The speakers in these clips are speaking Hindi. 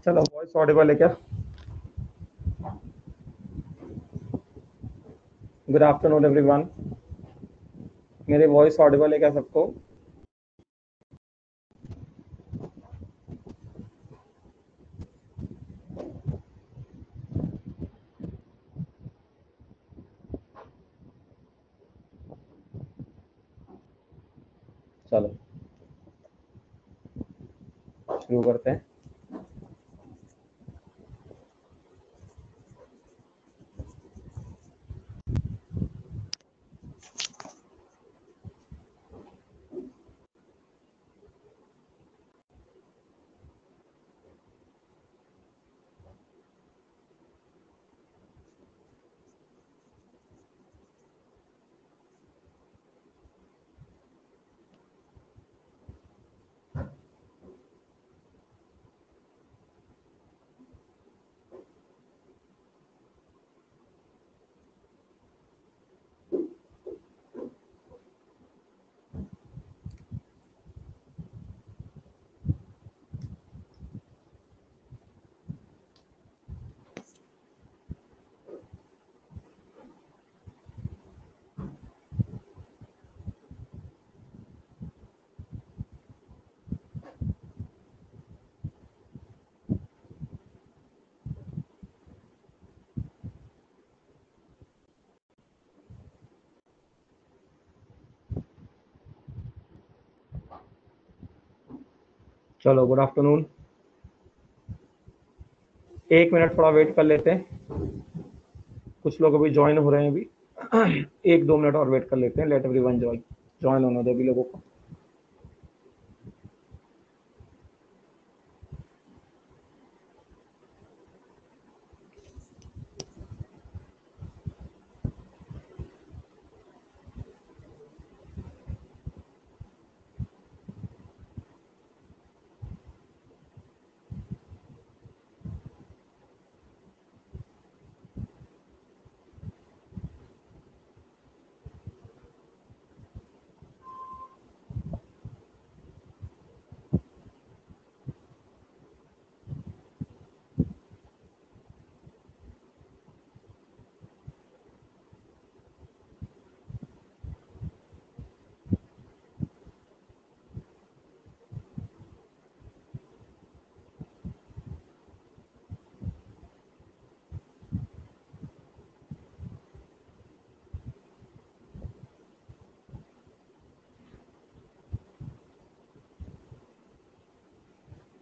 चलो वॉइस ऑडिबल है क्या? Good afternoon everyone. मेरी वॉइस ऑडिबल है क्या सबको? चलो शुरू करते हैं। चलो गुड आफ्टरनून। 1 मिनट थोड़ा वेट कर लेते हैं, कुछ लोग अभी ज्वाइन हो रहे हैं अभी। 1-2 मिनट और वेट कर लेते हैं। लेट एवरीवन ज्वाइन होने दो अभी लोगों को।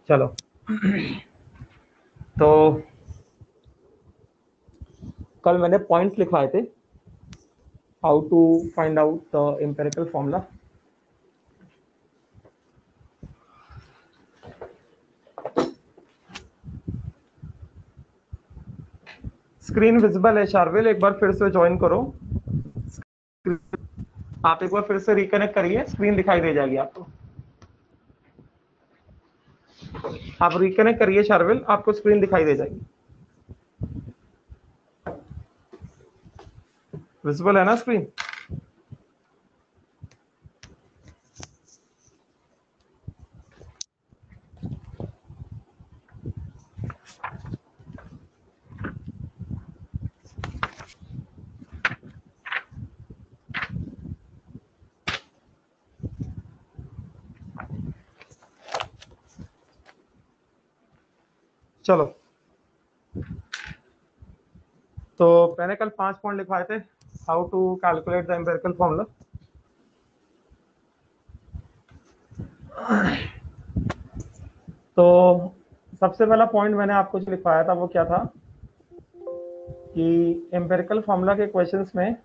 चलो तो कल मैंने पॉइंट्स लिखवाए थे, how to find out the empirical formula. Screen visible है शार्विल? एक बार फिर से ज्वाइन करो। आप एक बार फिर से रिकनेक्ट करिए, स्क्रीन दिखाई दे जाएगी आपको। आप रिकनेक्ट करिए शार्विल, आपको स्क्रीन दिखाई दे जाएगी। विजिबल है ना स्क्रीन? चलो तो मैंने कल 5 पॉइंट लिखवाए थे, how to calculate the empirical formula. तो सबसे पहला पॉइंट मैंने आपको जो लिखवाया था वो क्या था कि एम्पिरिकल फॉर्मूला के क्वेश्चंस में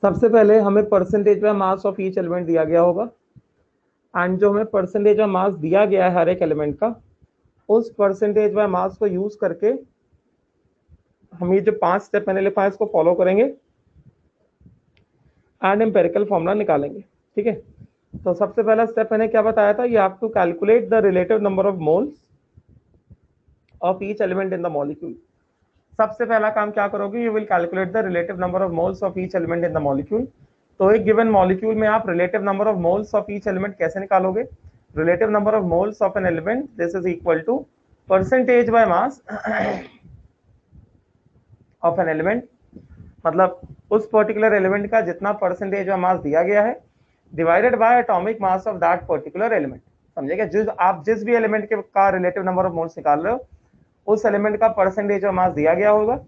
सबसे पहले हमें percentage by mass of each element दिया गया होगा, एंड जो हमें परसेंटेज बाय मास दिया गया है हर एक एलिमेंट का, उस परसेंटेज बाय मास को यूज करके हम ये जो 5 स्टेप मैंने लिखा है इसको फॉलो करेंगे एंड एम्पिरिकल फॉर्मूला निकालेंगे। ठीक है, तो सबसे पहला स्टेप मैंने क्या बताया था, you have to calculate the relative number of moles of each element in the molecule. सबसे पहला काम क्या करोगे, you will calculate the relative number of moles of each element in the molecule. तो एक गिवन मॉलिक्यूल में आप relative number of moles of each element कैसे निकालोगे? relative number of moles of an element, this is equal to percentage by mass of an element, मतलब उस पर्टिकुलर एलिमेंट का जितना परसेंटेज ऑफ मास दिया गया है divided by atomic mass of that particular element. समझिएगा, जिस भी एलिमेंट के का रिलेटिव नंबर ऑफ मोल्स निकाल रहे हो उस एलिमेंट का परसेंटेज ऑफ मास दिया गया होगा,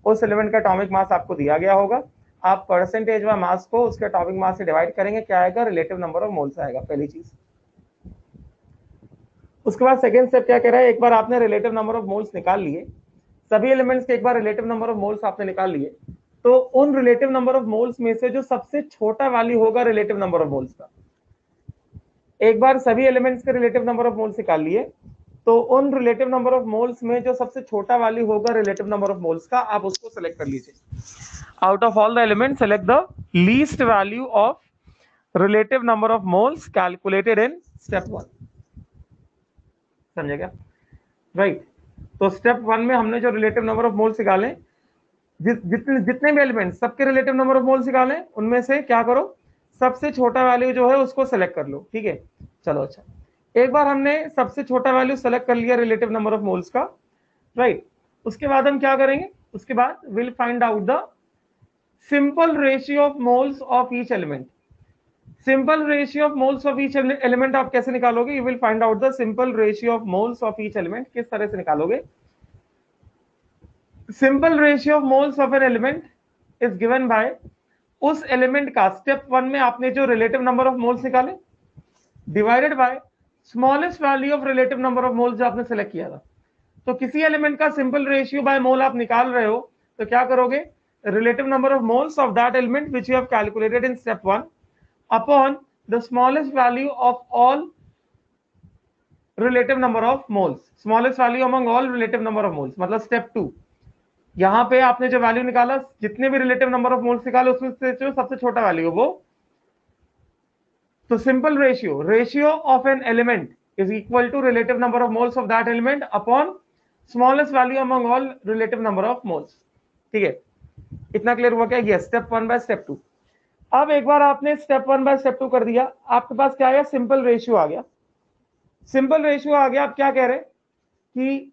उस एलिमेंट का एटॉमिक मास आपको दिया गया होगा, आप परसेंटेज ऑफ मास को उसके एटॉमिक मास से डिवाइड करेंगे, क्या आएगा, रिलेटिव नंबर ऑफ मोल्स आएगा, पहली चीज। उसके बाद सेकेंड स्टेप क्या कह रहा है, एक बार आपने रिलेटिव नंबर ऑफ मोल्स निकाल लिए, सभी एलिमेंट्स के एक बार रिलेटिव नंबर ऑफ मोल्स आपने निकाल लिए, तो उन रिलेटिव नंबर ऑफ मोल्स में से जो सबसे छोटा वैल्यू होगा रिलेटिव नंबर ऑफ मोल्स का, एक बार सभी एलिमेंट्स के रिलेटिव नंबर ऑफ मोल्स निकाल लिए, तो उन रिलेटिव नंबर ऑफ मोल्स में जो सबसे छोटा वैल्यू होगा रिलेटिव नंबर ऑफ मोल्स का, आप उसको सेलेक्ट कर लीजिए। Out of all the elements select the least value of relative number of moles calculated in step 1। समझे क्या? राइट। तो स्टेप 1 में हमने जो रिलेटिव नंबर ऑफ मोल्स निकाले, जितने भी एलिमेंट्स सबके रिलेटिव नंबर ऑफ मोल्स निकाले, उनमें से क्या करो, सबसे छोटा वैल्यू जो है उसको सेलेक्ट कर लो। ठीक है, चलो अच्छा, एक बार हमने सबसे छोटा वैल्यू सेलेक्ट कर लिया रिलेटिव नंबर ऑफ मोल्स का, राइट। उसके बाद हम क्या करेंगे, उसके बाद will find out the simple ratio of moles of each element. Simple ratio of moles of each element आप कैसे निकालोगे, you will find out the simple ratio of moles of each element. किस तरह से निकालोगे, simple ratio of moles of an element is given by उस एलिमेंट का स्टेप 1 में आपने जो रिलेटिव नंबर ऑफ मोल्स निकाले divided by smallest value of relative number of moles जो आपने सेलेक्ट किया था। तो किसी एलिमेंट का सिंपल रेशियो बाय मोल आप निकाल रहे हो, तो क्या करोगे, relative number of moles of that element which you have calculated in step 1 upon the smallest value of all relative number of moles, smallest value among all relative number of moles, मतलब स्टेप 2। यहां पे आपने जो वैल्यू निकाला, जितने भी रिलेटिव नंबर ऑफ मोल्स निकाले उसमें से जो सबसे छोटा वैल्यू वो, तो simple ratio of an element is equal to relative number of moles of that element upon smallest value among all relative number of moles. ठीक है, इतना क्लियर हुआ क्या? ये स्टेप 1 बाय स्टेप 2। अब एक बार आपने स्टेप 1 बाय स्टेप 2 कर दिया, आपके पास क्या आया, सिंपल रेशियो आ गया। सिंपल रेशियो आ गया, आप क्या कह रहे कि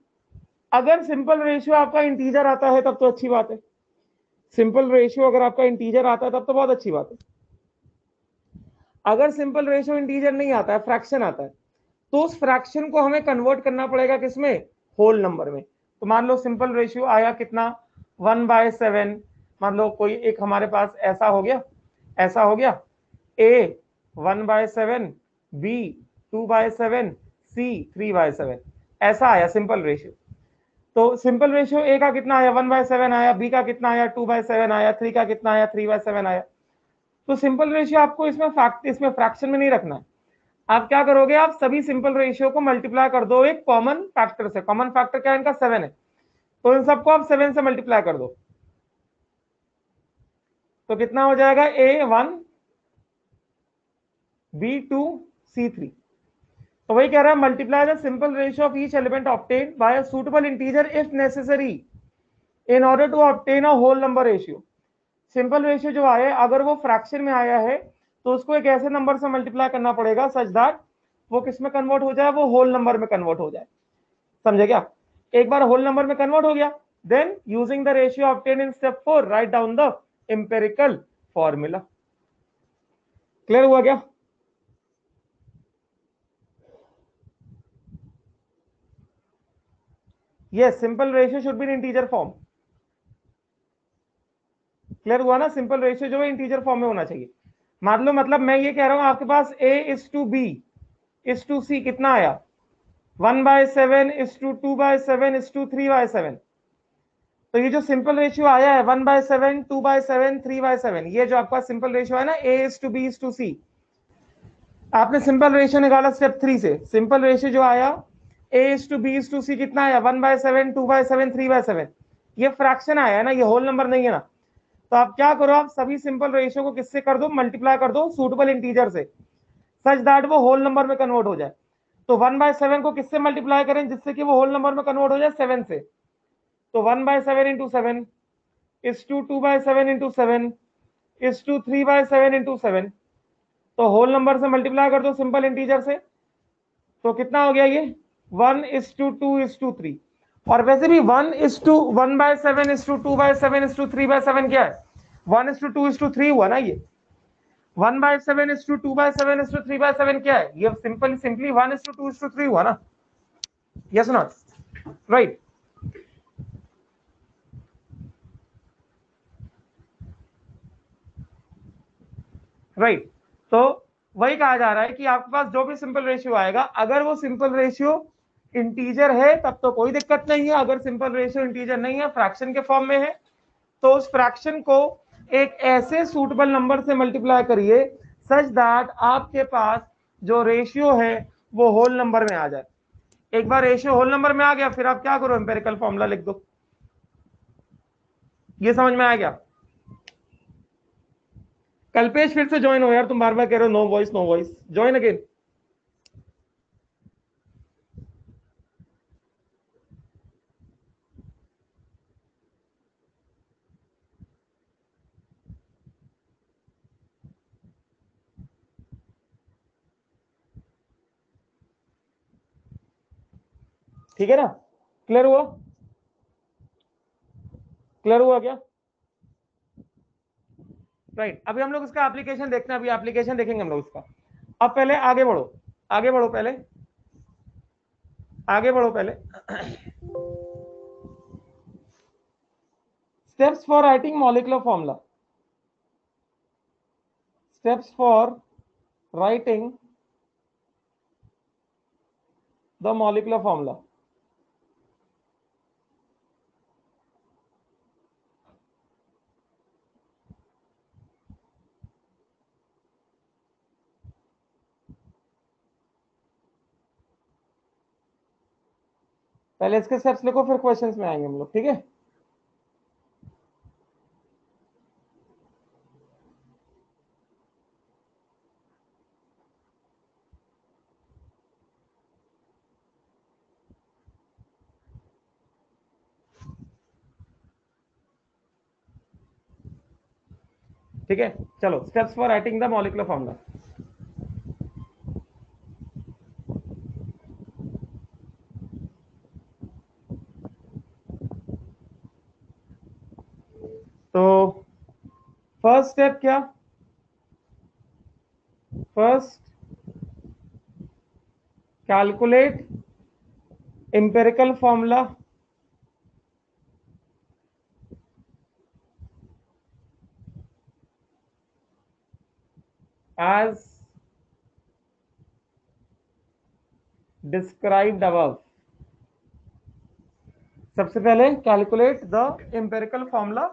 अगर सिंपल रेशियो आपका इंटीजर आता है तब तो अच्छी बात है। सिंपल रेशियो अगर आपका इंटीजर आता है तब तो बहुत अच्छी बात है। अगर सिंपल रेशियो इंटीजर नहीं आता है, फ्रैक्शन आता है, तो उस फ्रैक्शन को हमें कन्वर्ट करना पड़ेगा किसमें, होल नंबर में। तो मान लो सिंपल रेशियो आया कितना, 1/7। मान लो कोई एक हमारे पास ऐसा हो गया, a 1/7, b 2/7, c 3/7, ऐसा आया सिंपल रेशियो। तो सिंपल रेशियो ए का कितना आया, 1/7 आया, बी का कितना आया, 2/7 आया, 3 का कितना आया, 3/7 आया। तो सिंपल रेशियो आपको इसमें फ्रैक्शन में नहीं रखना है। आप क्या करोगे, आप सभी सिंपल रेशियो को मल्टीप्लाई कर दो एक कॉमन फैक्टर से। कॉमन फैक्टर क्या है इनका, 7 है, तो इन सबको आप 7 से मल्टीप्लाई कर दो, तो कितना हो जाएगा, a1 b2 c3। तो वही कह रहा है, multiply the simple ratio of each element obtained by a suitable integer if necessary in order to obtain a whole number ratio. Simple ratio जो आया, अगर वो फ्रैक्शन में आया है तो उसको एक ऐसे नंबर से मल्टीप्लाई करना पड़ेगा सच दैट वो किस में कन्वर्ट हो जाए, वो होल नंबर में कन्वर्ट हो जाए। समझे क्या? एक बार होल नंबर में कन्वर्ट हो गया, then using the ratio obtain in step 4 write down the empirical formula. Clear हुआ क्या? Yes, simple ratio should be in integer form. Clear हुआ ना? सिंपल रेशियो जो है इंटीजर फॉर्म में होना चाहिए। मान लो, मतलब मैं ये कह रहा हूं आपके पास a:b:c कितना आया, 1/7:2/7:3/7। तो ये जो सिंपल रेशियो आया है 1/7, 2/7, 3/7, ये जो आपका सिंपल रेशियो है ना a:b:c, आपने सिंपल रेशियो निकाला स्टेप 3 से। सिंपल रेशियो जो आया a:b:c कितना आया, 1/7, 2/7, 3/7। ये फ्रैक्शन आया है ना, ये होल नंबर नहीं है ना। तो आप क्या करो, आप सभी सिंपल रेशियो को किससे कर दो, मल्टीप्लाई कर दो सूटेबल इंटीजर से, सच दैट वो होल नंबर में कन्वर्ट हो जाए। तो 1/7 को किससे मल्टीप्लाई करें जिससे कि वो होल नंबर में कन्वर्ट हो जाए, 7 से। तो 1/7 into 7 is to 2/7 into 7 is to 3/7 into 7। तो होल नंबर से मल्टीप्लाई कर दो सिंपल इंटीजर से, तो कितना हो गया ये 1:2:3। और वैसे भी 1:1/7:2/7:3/7 क्या है 1:2:3 हुआ ना ये 1/7:2/7:3/7 क्या है ये सिंपली 1:2:3 हुआ ना यस नॉट राइट राइट। तो वही कहा जा रहा है कि आपके पास जो भी सिंपल रेशियो आएगा अगर वो सिंपल रेशियो इंटीजर है तब तो कोई दिक्कत नहीं है, अगर सिंपल रेशियो इंटीजर नहीं है फ्रैक्शन के फॉर्म में है तो उस फ्रैक्शन को एक ऐसे सूटेबल नंबर से मल्टीप्लाई करिए सच दैट आपके पास जो रेशियो है वो होल नंबर में आ जाए। एक बार रेशियो होल नंबर में आ गया फिर आप क्या करो एम्पिरिकल फॉर्मूला लिख दो। ये समझ में आ गया? कल्पेश फिर से ज्वाइन हो यार, तुम बार बार कह रहे हो नो वॉइस ज्वाइन अगेन। ठीक है ना, क्लियर हुआ? क्लियर हुआ क्या? राइट अभी हम लोग इसका एप्लीकेशन देखते हैं, अभी एप्लीकेशन देखेंगे हम लोग इसका। अब पहले आगे बढ़ो, आगे बढ़ो, पहले आगे बढ़ो पहले। Steps for writing molecular formula, steps for writing the molecular formula. पहले इसके स्टेप्स लिखो फिर क्वेश्चंस में आएंगे हम लोग, ठीक है? ठीक है चलो, steps for writing the molecular formula. तो फर्स्ट स्टेप क्या? First calculate empirical formula as described above। सबसे पहले calculate the empirical formula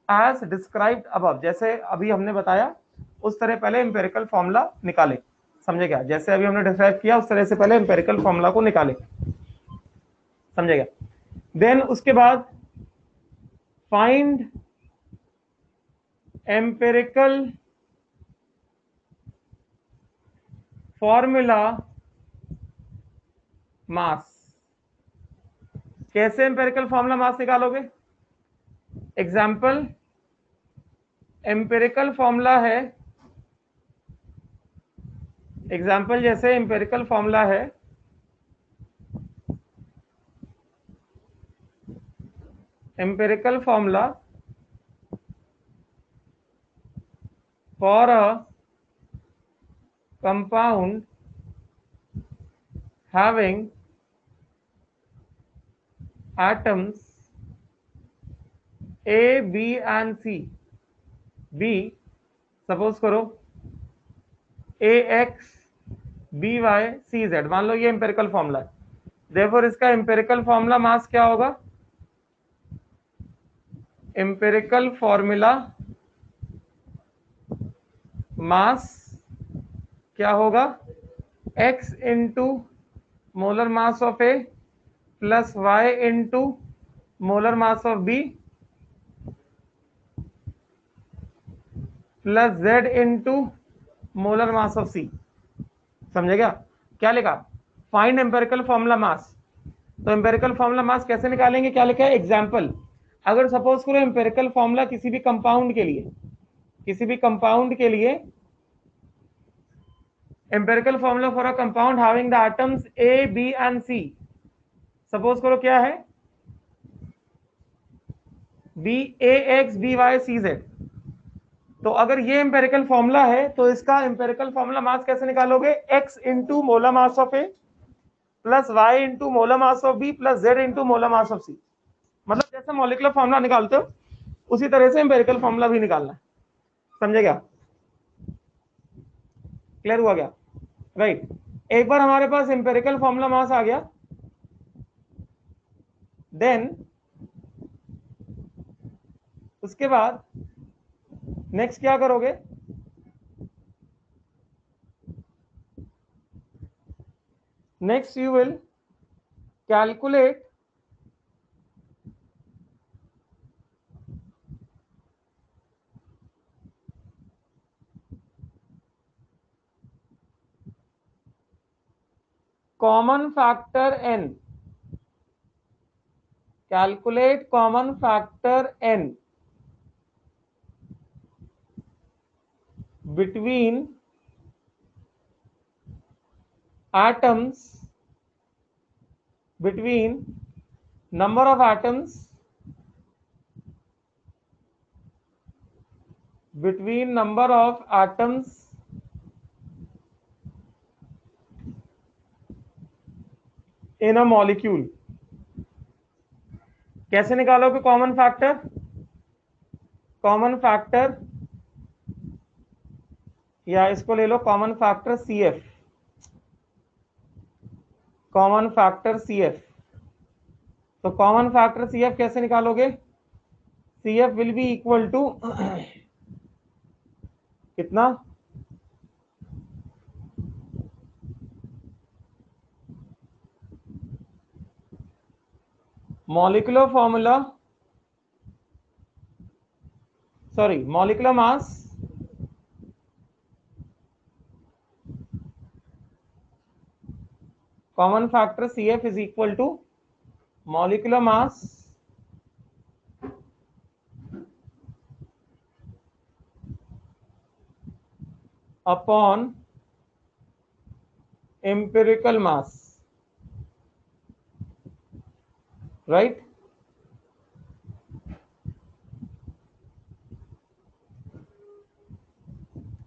as described above, जैसे अभी हमने बताया उस तरह पहले एम्पिरिकल फॉर्मूला निकाले। समझे क्या? जैसे अभी हमने डिस्क्राइब किया उस तरह से पहले एम्पिरिकल फॉर्मूला को निकाले। समझेगा? देन उसके बाद फाइंड एम्पिरिकल फॉर्मूला मास। कैसे एम्पिरिकल फॉर्मूला मास निकालोगे? एग्जाम्पल, एम्पिरिकल फॉर्मूला है, एग्जाम्पल जैसे एम्पिरिकल फॉर्मूला है empirical formula for a compound having atoms A, B and C। B suppose करो AX BY CZ, मान लो ये एम्पिरिकल फॉर्मूला है। देयरफॉर इसका एम्पिरिकल फॉर्मूला मास क्या होगा? एम्पिरिकल फॉर्मूला मास क्या होगा? X into molar mass of A plus Y into molar mass of B plus Z into molar mass of C। समझेगा? क्या लिखा? Find empirical formula mass. तो एम्पिरिकल फॉर्मूला मास कैसे निकालेंगे? क्या लिखा है? एग्जाम्पल, अगर सपोज करो एम्पिरिकल फॉर्मूला किसी भी कंपाउंड के लिए, किसी भी कंपाउंड के लिए empirical formula for a compound having the atoms a b and c. Suppose करो क्या है, b a x b y c z. तो अगर ये एम्पेरिकल फॉर्मूला है तो इसका एम्पेरिकल फॉर्मूला मास कैसे निकालोगे, x into molar mass of a plus y into molar mass of b plus z into molar mass of c. मतलब जैसे मॉलिक्यूलर फॉर्मूला निकालते हो उसी तरह से एम्पेरिकल फॉर्मूला भी निकालना है। समझे क्या? क्लियर हुआ क्या? राइट। एक बार हमारे पास एम्पेरिकल फॉर्मूला मास आ गया, देन उसके बाद नेक्स्ट क्या करोगे, next you will calculate common factor n, calculate common factor n between atoms, between number of atoms, between number of atoms in a molecule। कैसे निकालोगे कॉमन फैक्टर? कॉमन फैक्टर, या इसको ले लो common factor C F, common factor सी एफ। तो कॉमन फैक्टर सी एफ कैसे निकालोगे, c f will be equal to कितना, molecular formula, sorry molecular mass common factor C F is equal to molecular mass upon empirical mass, right?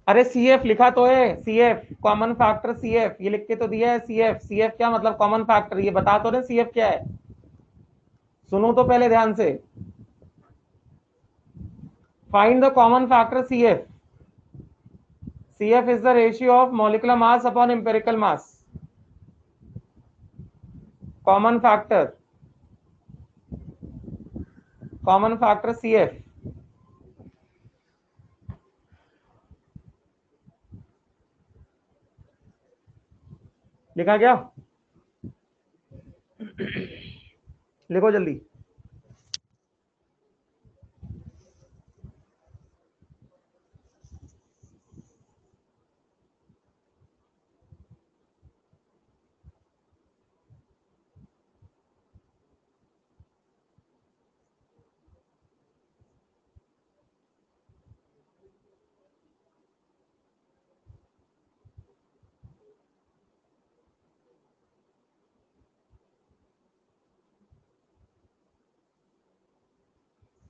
अरे सी एफ लिखा तो है, सी एफ कॉमन फैक्टर सी एफ, ये लिख के तो दिया है सी एफ। सी एफ क्या मतलब कॉमन फैक्टर, ये बता तो रहे सी एफ क्या है। सुनो तो पहले ध्यान से, find the common factor C F. C F is the ratio of molecular mass upon empirical mass. Common factor, common factor C F. लिखा क्या? लिखो जल्दी।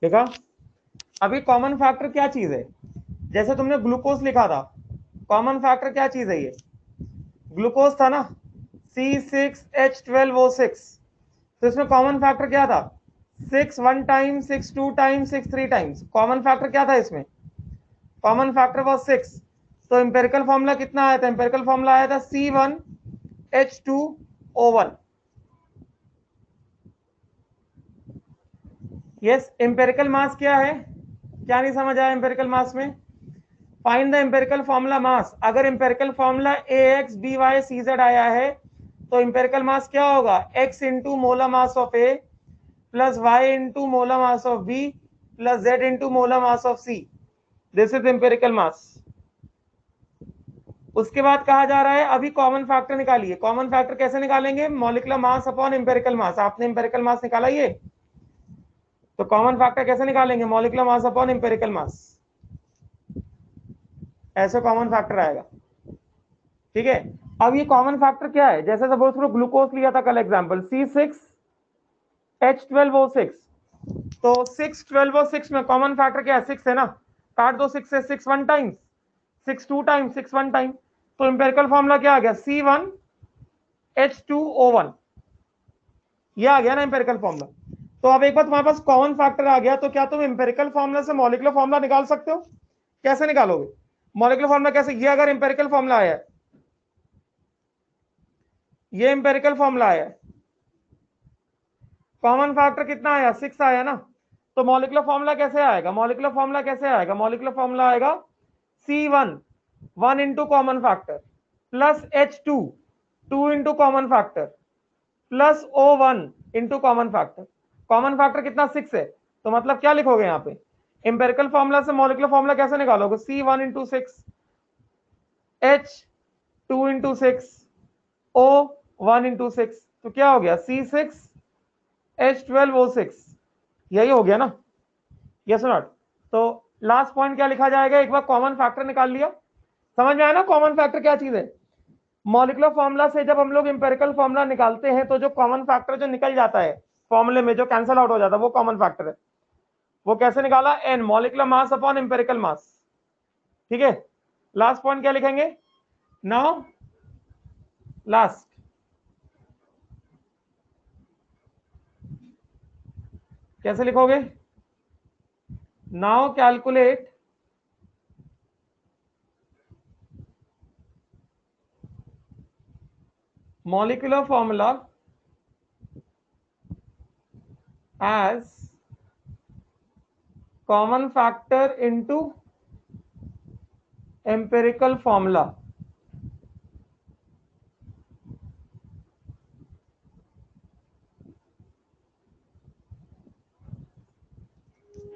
देखा? अभी कॉमन फैक्टर क्या चीज है, जैसे तुमने ग्लूकोज लिखा था, कॉमन फैक्टर क्या चीज है, ये ग्लूकोज था ना, C6H12O6। तो इसमें कॉमन फैक्टर क्या था, 6 1 time, 6 2 time, 6 3 times. Common factor क्या था इसमें, कॉमन फैक्टर वाज 6। तो एम्पेरिकल फॉर्मूला कितना आया था, एम्पेरिकल फॉर्मूला आया था C1H2O1। यस, एम्पेरिकल मास क्या है, क्या नहीं समझ आया एम्पेरिकल मास में? Find the empirical formula mass. अगर empirical formula AX BY CZ आया है तो एम्पेरिकल मास क्या होगा, x into molar mass of A plus y into molar mass of B plus z into molar mass of C। This is empirical मास। उसके बाद कहा जा रहा है अभी कॉमन फैक्टर निकालिए। कॉमन फैक्टर कैसे निकालेंगे, मॉलिक्यूलर मास अपॉन एम्पेरिकल मास। आपने एम्पेरिकल मास निकाला ये, तो कॉमन फैक्टर कैसे निकालेंगे, मॉलिक्यूलर मास अपॉन एम्पेरिकल मास। ऐसे कॉमन फैक्टर आएगा। ठीक है। अब ये कॉमन फैक्टर क्या है, जैसे सपोज करो ग्लूकोज लिया था कल एग्जांपल C6H12O6, तो 6 12O6 में कॉमन फैक्टर क्या है, 6 है ना, काट दो 6 से, 6 1 टाइम्स, 6 2 टाइम्स, 6 1 टाइम, तो इंपेरिकल फॉर्मूला क्या आ गया, C1H2O1, ये आ गया ना इंपेरिकल फॉर्मूला। तो अब एक बार तुम्हारे पास कॉमन फैक्टर आ गया, तो क्या तुम इंपेरिकल फॉर्मूला से मॉलिक्यूलर फॉर्मूला निकाल सकते हो? कैसे निकालोगे मॉलिक्यूलर फॉर्मूला, कैसे, ये अगर इंपेरिकल फॉर्मूला आया है, ये इंपेरिकल फॉर्मूला आया है, कॉमन फैक्टर कितना आया, 6 आया ना, तो मॉलिक्यूलर फॉर्मूला कैसे आएगा, मॉलिक्यूलर फॉर्मूला कैसे आएगा, मॉलिक्यूलर फॉर्मूला आएगा C1 1 into common factor plus H2 2 into common factor plus O1 into common factor. Common factor कितना, 6 है, तो मतलब क्या लिखोगे यहाँ पे, इंपेरिकल फॉर्मूला से मॉलिक्यूलर फॉर्मूला कैसे निकालोगे, C1 into 6 H2 into 6 O1 into 6, तो क्या हो गया C6H12O6, यही हो गया ना, यस नॉट। तो लास्ट पॉइंट क्या लिखा जाएगा, एक बार कॉमन फैक्टर निकाल लिया, समझ में आया ना कॉमन फैक्टर क्या चीज है। मॉलिक्यूलर फॉर्मूला से जब हम लोग इंपेरिकल फॉर्मूला निकालते हैं तो जो कॉमन फैक्टर जो निकल जाता है फॉर्मूले में, जो कैंसिल आउट हो जाता है, वो कॉमन फैक्टर है। वो कैसे निकाला, n molecular mass upon empirical mass, ठीक है। लास्ट पॉइंट क्या लिखेंगे, नाउ लास्ट कैसे लिखोगे, now calculate molecular formula as common factor into empirical formula।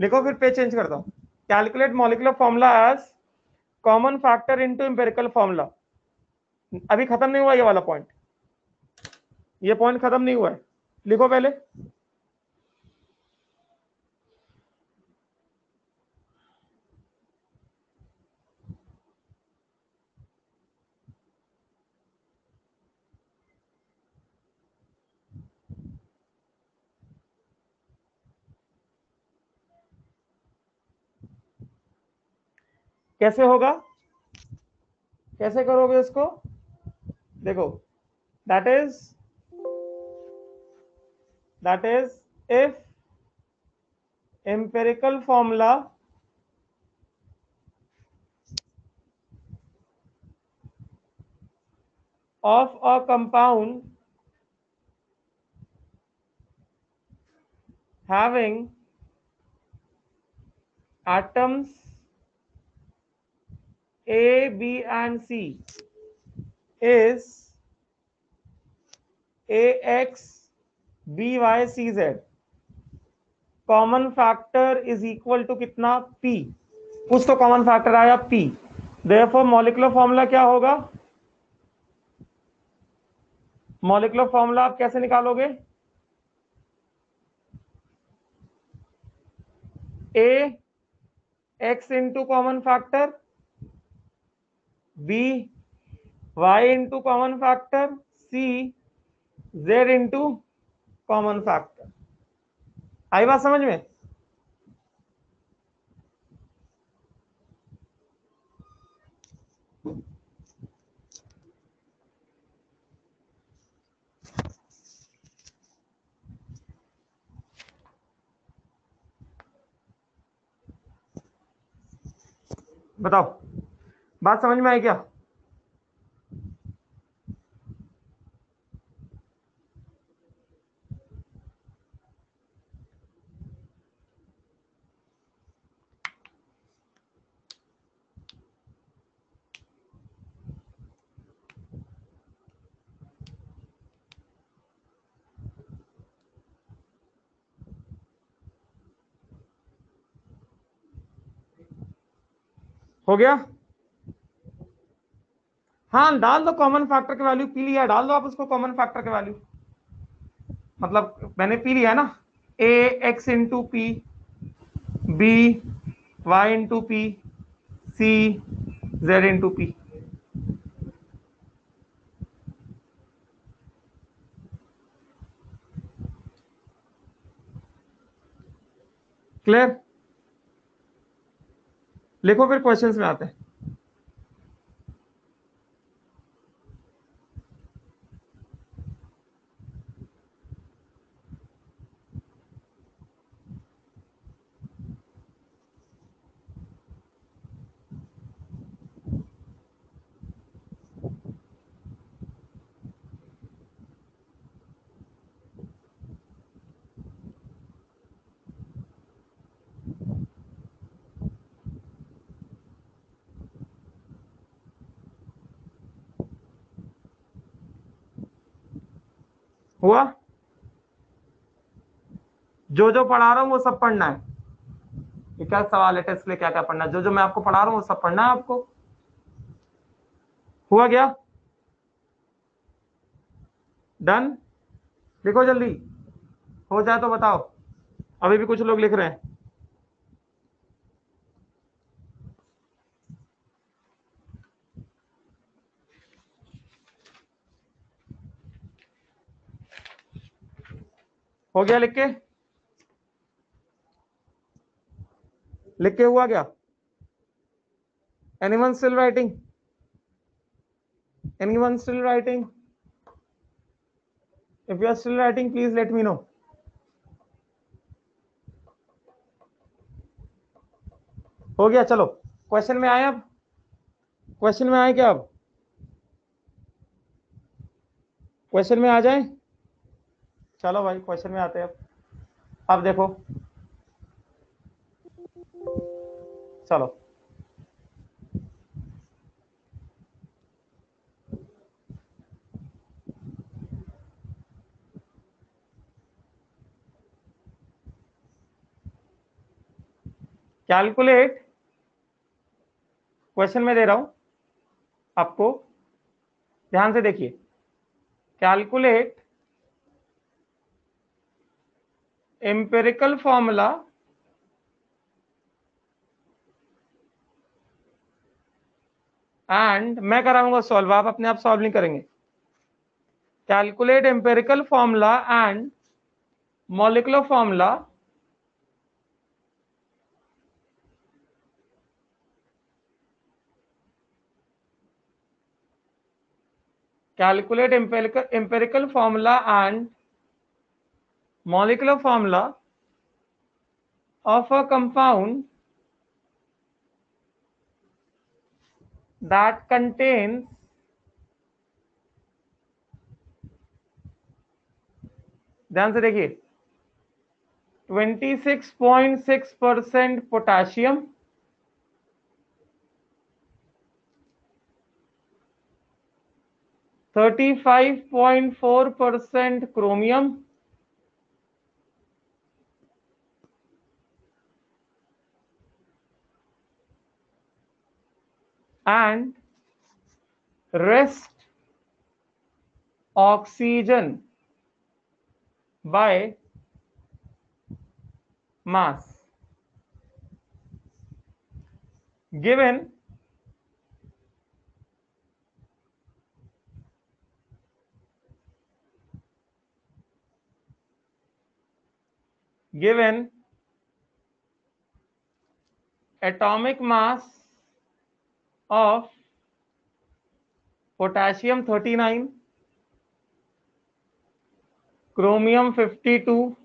लिखो, फिर पेज चेंज करता हूं, calculate molecular formula as common factor into empirical formula. अभी खत्म नहीं हुआ ये वाला पॉइंट, ये पॉइंट खत्म नहीं हुआ है, लिखो पहले। कैसे होगा, कैसे करोगे इसको, देखो, that is if empirical formula of a compound having atoms A, B and C is AX, BY, CZ, common factor is equal to कितना, P, कुछ तो कॉमन फैक्टर आया P, देयरफॉर मॉलिक्यूलर फॉर्मूला क्या होगा, मॉलिक्यूलर फॉर्मूला आप कैसे निकालोगे, A X into common factor, B Y into common factor, C Z into common factor. आई बात समझ में, बताओ, बात समझ में आई क्या, हो गया, हाँ डाल दो कॉमन फैक्टर की वैल्यू, पी लिया, डाल दो आप उसको कॉमन फैक्टर की वैल्यू, मतलब मैंने पी लिया है ना, a x into p, b y into p, c z into p, clear? लिखो फिर क्वेश्चंस में आते हैं। हुआ? जो जो पढ़ा रहा हूं वो सब पढ़ना है। ये क्या सवाल है टेस्ट के लिए, क्या क्या पढ़ना है? जो जो मैं आपको पढ़ा रहा हूँ वो सब पढ़ना है आपको। हुआ क्या? डन? लिखो जल्दी, हो जाए तो बताओ। अभी भी कुछ लोग लिख रहे हैं। हो गया लिख के? लिख के हुआ क्या? Anyone still writing? Anyone still writing? If you are still writing please let me know. हो गया? चलो क्वेश्चन में आए अब। क्वेश्चन में आए क्या? अब क्वेश्चन में आ जाए। चलो भाई क्वेश्चन में आते हैं अब देखो। चलो कैलकुलेट, क्वेश्चन में दे रहा हूं आपको, ध्यान से देखिए। कैलकुलेट एम्पिरिकल फॉर्मूला एंड, मैं कराऊंगा सॉल्व, आप अपने आप सॉल्व नहीं करेंगे। Calculate empirical formula and molecular formula calculate empirical formula and molecular formula of a compound that contains ध्यान से देखिए 26.6% potassium, 35.4% chromium, and rest oxygen by mass given atomic mass of potassium 39, chromium 52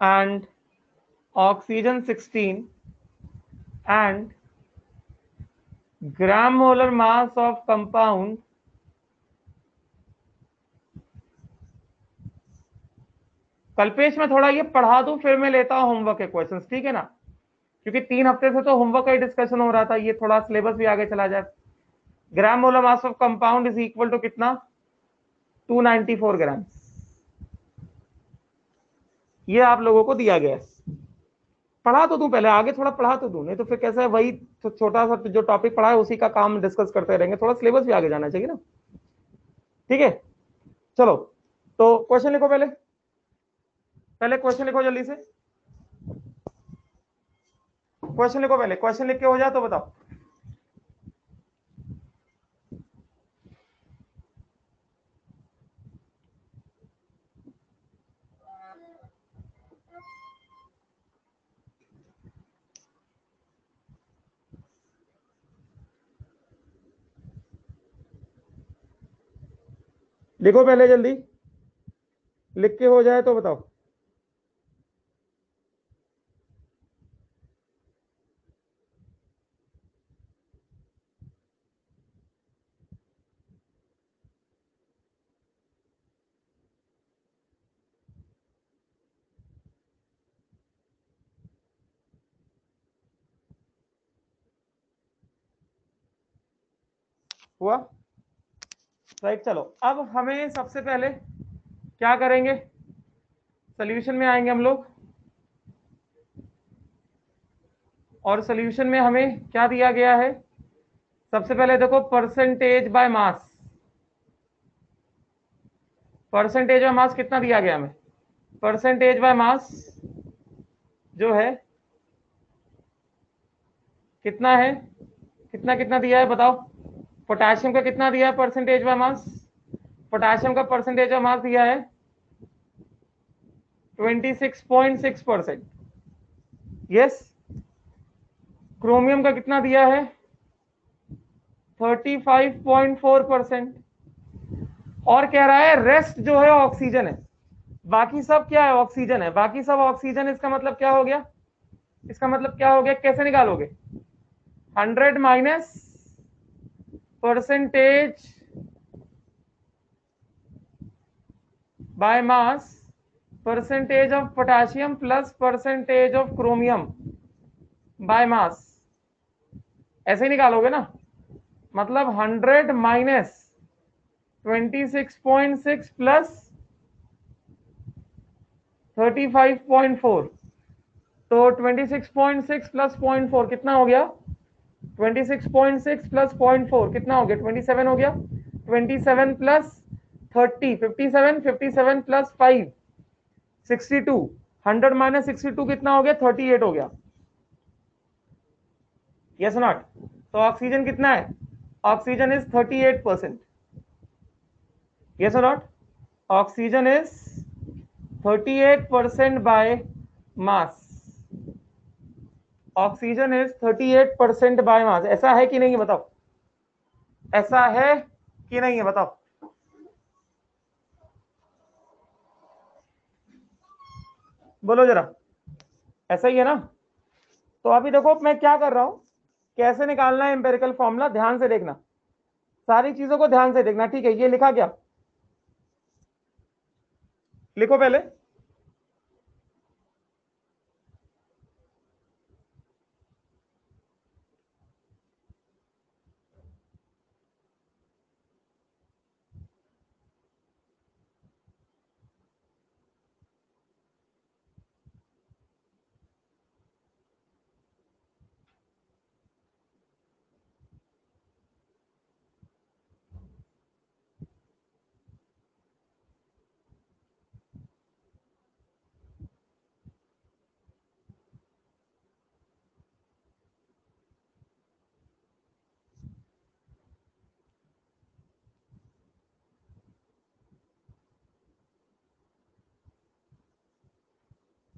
and oxygen 16 and gram molar mass of compound Kalpesh में थोड़ा ये पढ़ा दूं फिर मैं लेता हूं होमवर्क के क्वेश्चंस, ठीक है ना? क्योंकि 3 हफ्ते से तो होमवर्क का ही डिस्कशन हो रहा था, ये थोड़ा सिलेबस भी आगे चला जाए। Gram molar mass of compound is equal to कितना? 294 ग्राम। ये आप लोगों को दिया गया है। पढ़ा तो दूं पहले, आगे थोड़ा पढ़ा तो दूं, नहीं तो फिर कैसा है, वही तो छोटा सा जो टॉपिक पढ़ा है उसी का काम डिस्कस करते रहेंगे, थोड़ा सिलेबस भी आगे जाना चाहिए ना। ठीक है चलो, तो क्वेश्चन लिखो पहले, पहले क्वेश्चन लिखो जल्दी से। क्वेश्चन लिखो पहले, क्वेश्चन लिख के हो जाए तो बताओ। लिखो पहले जल्दी, लिख के हो जाए तो बताओ। हुआ? राइट, चलो अब हमें सबसे पहले क्या करेंगे, सॉल्यूशन में आएंगे हम लोग, और सॉल्यूशन में हमें क्या दिया गया है, सबसे पहले देखो percentage by mass, percentage by मास कितना दिया गया हमें, परसेंटेज बाय मास जो है कितना है, कितना कितना दिया है बताओ। पोटेशियम का कितना दिया है परसेंटेज बाय मास, पोटेशियम का परसेंटेज बाय मास दिया है 26.6%। यस, क्रोमियम का कितना दिया है 35.4%। और कह रहा है रेस्ट जो है ऑक्सीजन है, बाकी सब क्या है, ऑक्सीजन है, बाकी सब ऑक्सीजन। इसका मतलब क्या हो गया, इसका मतलब क्या हो गया, कैसे निकालोगे, 100 minus percentage by mass, percentage of potassium plus percentage of chromium by mass, ऐसे ही निकालोगे ना। मतलब 100 माइनस 26.6 प्लस 35.4, तो 26.6 प्लस 0.4 कितना हो गया, 26.6 प्लस 0.4 कितना हो गया, 27 हो गया। 27 प्लस 30 57, 57 प्लस 5 62, 100 माइनस 62 कितना हो गया, 38 हो गया। Yes not? तो ऑक्सीजन कितना है, oxygen is 38%। Yes not? Oxygen is 38% by mass, oxygen is 38% by mass. ऐसा है कि नहीं है बताओ, ऐसा है कि नहीं है बताओ, बोलो जरा, ऐसा ही है ना। तो अभी देखो मैं क्या कर रहा हूं, कैसे निकालना है एम्पेरिकल फॉर्मूला, ध्यान से देखना, सारी चीजों को ध्यान से देखना, ठीक है। ये लिखा क्या, लिखो पहले,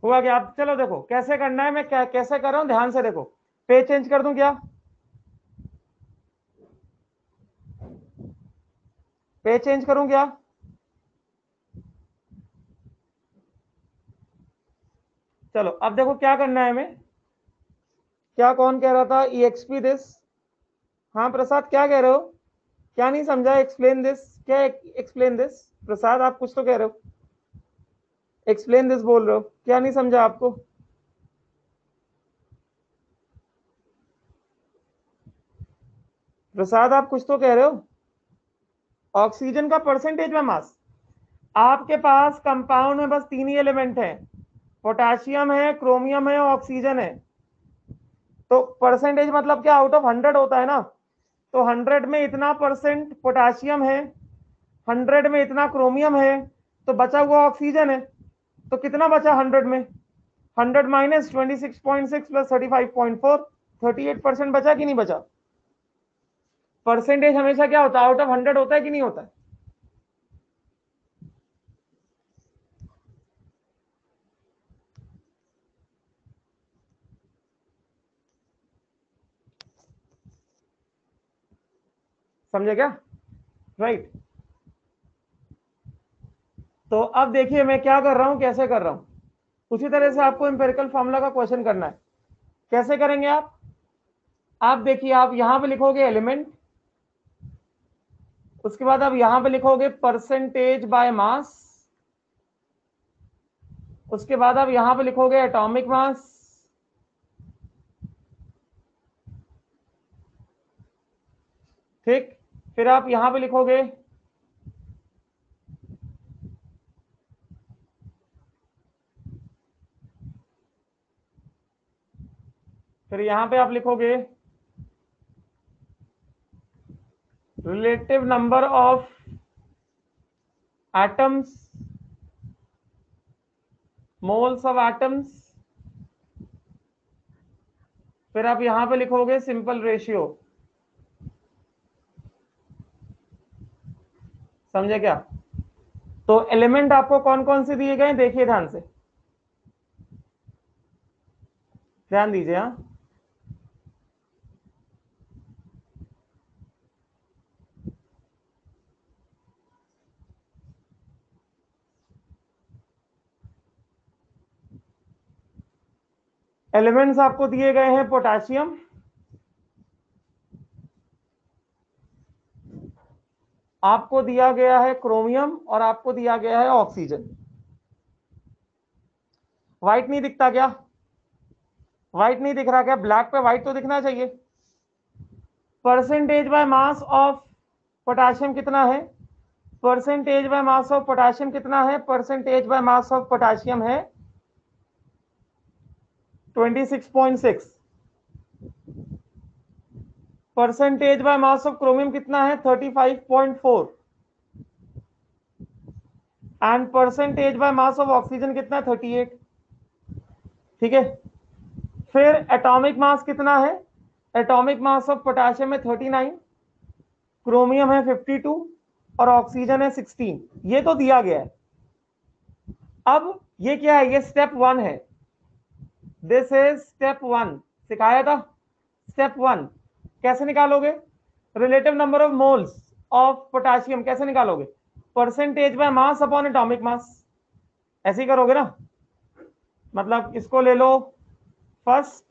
हुआ क्या। आप चलो देखो कैसे करना है, मैं क्या कैसे कर रहा हूं, ध्यान से देखो। पेज चेंज कर दूं क्या, पेज चेंज करूं क्या, चलो अब देखो क्या करना है हमें। क्या कौन कह रहा था EXP दिस, हाँ प्रसाद क्या कह रहे हो, क्या नहीं समझा, एक्सप्लेन दिस, क्या एक्सप्लेन दिस, प्रसाद आप कुछ तो कह रहे हो, एक्सप्लेन दिस बोल रहे हो, क्या नहीं समझा आपको। प्रसाद आप कुछ तो कह रहे हो, ऑक्सीजन का परसेंटेज में मास, आपके पास कंपाउंड में बस तीन ही एलिमेंट हैं, पोटेशियम है, क्रोमियम है, ऑक्सीजन है। तो परसेंटेज मतलब क्या, आउट ऑफ 100 होता है ना। तो 100 में इतना परसेंट पोटेशियम है, 100 में इतना क्रोमियम है, तो बचा हुआ ऑक्सीजन है। तो कितना बचा 100 में, 100 माइनस 26.6 प्लस 35.4, 38% बचा कि नहीं बचा। परसेंटेज हमेशा क्या होता है, आउट ऑफ 100 होता है कि नहीं होता है। समझे क्या, राइट। तो अब देखिए मैं क्या कर रहा हूं, कैसे कर रहा हूं। उसी तरह से आपको एम्पिरिकल फॉर्मूला का क्वेश्चन करना है। कैसे करेंगे आप देखिए, आप यहां पे लिखोगे एलिमेंट, उसके बाद आप यहां पे लिखोगे परसेंटेज बाय मास, उसके बाद आप यहां पे लिखोगे एटॉमिक मास, ठीक। फिर आप यहां पे लिखोगे फिर यहां पे आप लिखोगे relative number of atoms, moles of atoms. फिर आप यहां पे लिखोगे सिंपल रेशियो। समझे क्या? तो एलिमेंट आपको कौन कौन से दिए गए देखिए ध्यान से, ध्यान दीजिए। हाँ, एलिमेंट्स आपको दिए गए हैं पोटेशियम, आपको दिया गया है क्रोमियम, और आपको दिया गया है ऑक्सीजन। व्हाइट नहीं दिखता क्या? व्हाइट नहीं दिख रहा क्या? ब्लैक पे व्हाइट तो दिखना चाहिए। Percentage by mass of potassium कितना है? Percentage by mass of potassium कितना है? Percentage by mass of potassium है 26.6। Percentage by mass of chromium कितना है? 35.4। And percentage by mass of oxygen कितना है? 38। ठीक है। फिर एटॉमिक मास कितना है? एटॉमिक मास ऑफ पोटेशियम है 39, क्रोमियम है 52 और ऑक्सीजन है 16। ये तो दिया गया है। अब ये क्या है? ये स्टेप 1 है। दिस इज स्टेप 1, सिखाया था। स्टेप 1 कैसे निकालोगे? Relative number of moles of potassium कैसे निकालोगे? Percentage by mass upon atomic mass. ऐसे ही करोगे ना, मतलब इसको ले लो फर्स्ट,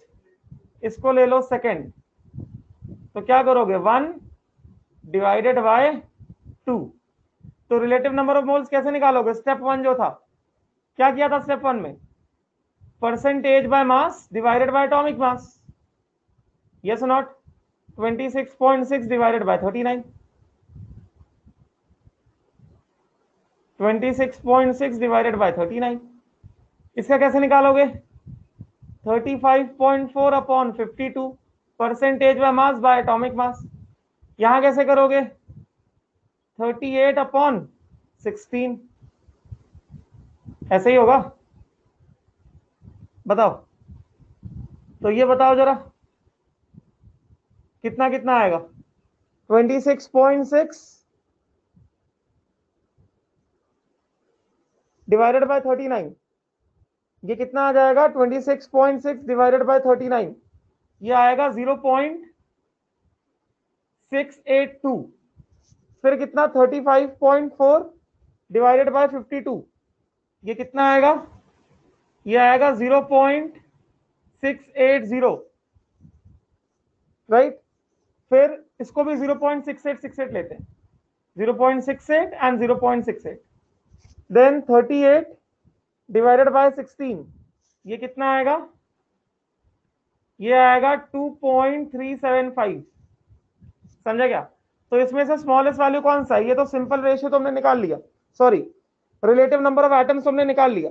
इसको ले लो सेकंड, तो क्या करोगे? 1 डिवाइडेड बाय 2। तो रिलेटिव नंबर ऑफ मोल्स कैसे निकालोगे? स्टेप 1 जो था, क्या किया था स्टेप 1 में? Percentage by mass divided by atomic mass. Yes और not? 26.6 divided by 39, 26.6 divided by 39। इसका कैसे निकालोगे? 35.4 upon 52, percentage by mass by atomic mass. यहां कैसे करोगे? 38 अपॉन 16। ऐसे ही होगा? बताओ, तो ये बताओ जरा कितना कितना आएगा? 26.6 डिवाइडेड बाय 39, ये कितना आ जाएगा? 26.6 डिवाइडेड बाय 39, ये आएगा 0.682। फिर कितना? 35.4 डिवाइडेड बाय 52, ये कितना आएगा? ये आएगा 0.680, राइट। फिर इसको भी 0.6868 लेते हैं, 0.68 एंड 0.68। देन 38 डिवाइडेड बाय 16, ये कितना आएगा? ये आएगा 2.375। समझा क्या? तो इसमें से स्मॉलेस्ट वैल्यू कौन सा है? ये तो सिंपल रेशियो तो हमने निकाल लिया, sorry relative number of atoms हमने निकाल लिया।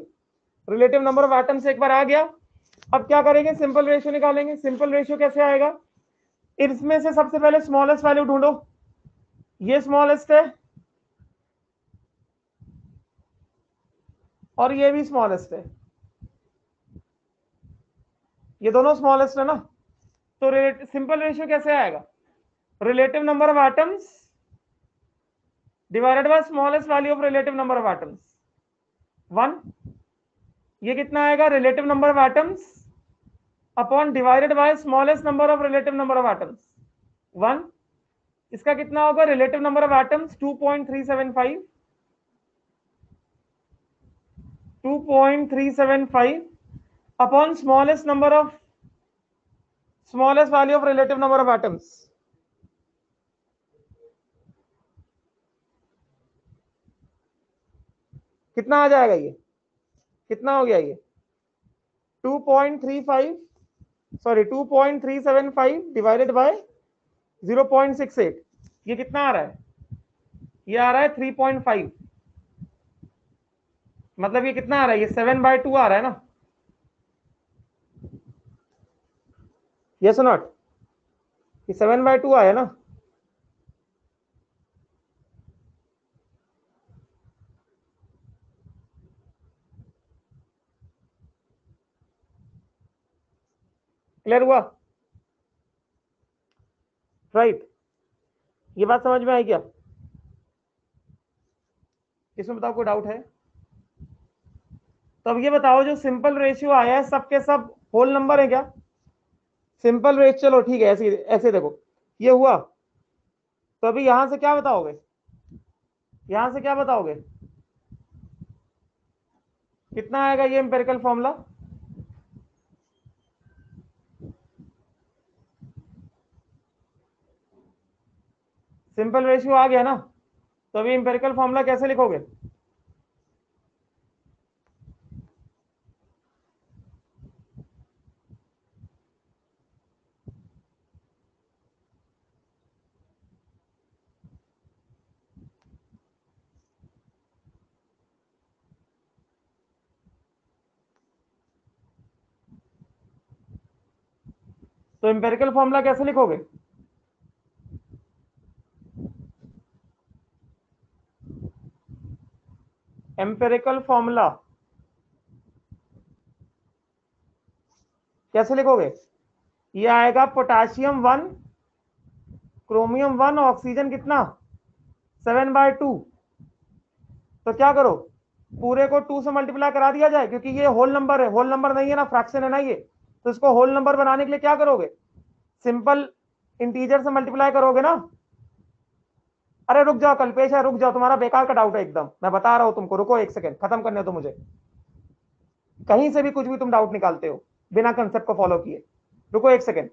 रिलेटिव नंबर ऑफ एटम्स एक बार आ गया, अब क्या करेंगे? सिंपल रेशियो निकालेंगे। सिंपल रेशियो कैसे आएगा? इसमें से सबसे पहले स्मॉलेस्ट वैल्यू ढूंढो। ये स्मॉलेस्ट है और ये भी स्मॉलेस्ट है, ये दोनों स्मॉलेस्ट है ना। तो सिंपल रेशियो कैसे आएगा? Relative number of atoms divided by smallest value of relative number of atoms 1। ये कितना आएगा? Relative number of atoms upon divided by smallest number of relative number of atoms 1। इसका कितना होगा? Relative number of atoms 2.375 2.375 upon smallest value of relative number of atoms. कितना आ जाएगा ये? कितना हो गया ये? 2.375 डिवाइडेड बाय 0.68, ये कितना आ रहा है? ये आ रहा है 3.5। मतलब ये कितना आ रहा है? ये 7/2 आ रहा है ना? यस और नॉट? ये 7/2 आया ना? क्लियर हुआ? राइट। ये बात समझ में आई क्या? इसमें बताओ कोई डाउट है? तो अब ये बताओ, जो सिंपल रेशियो आया है सबके सब होल नंबर है क्या? सिंपल रेशियो, चलो ठीक है, ऐसे ऐसे देखो, ये हुआ। तो अभी यहां से क्या बताओगे? यहां से क्या बताओगे? कितना आएगा ये एम्पिरिकल फॉर्मूला? सिंपल रेशियो आ गया ना? तो अभी एम्पिरिकल फॉर्मूला कैसे लिखोगे? तो एम्पिरिकल फॉर्मूला कैसे लिखोगे? एम्पिरिकल फॉर्मूला कैसे लिखोगे? ये आएगा पोटाशियम 1, क्रोमियम 1, ऑक्सीजन कितना? 7/2। तो क्या करो, पूरे को 2 से मल्टीप्लाई करा दिया जाए, क्योंकि ये होल नंबर है, होल नंबर नहीं है ना, फ्रैक्शन है ना ये। तो इसको होल नंबर बनाने के लिए क्या करोगे? सिंपल इंटीजर से मल्टीप्लाई करोगे ना? अरे रुक जाओ कल्पेश है, रुक जाओ, तुम्हारा बेकार का डाउट है एकदम, मैं बता रहा हूं तुमको, रुको एक सेकंड, खत्म करने दो मुझे। कहीं से भी कुछ भी तुम डाउट निकालते हो बिना कंसेप्ट को फॉलो किए। रुको एक सेकंड,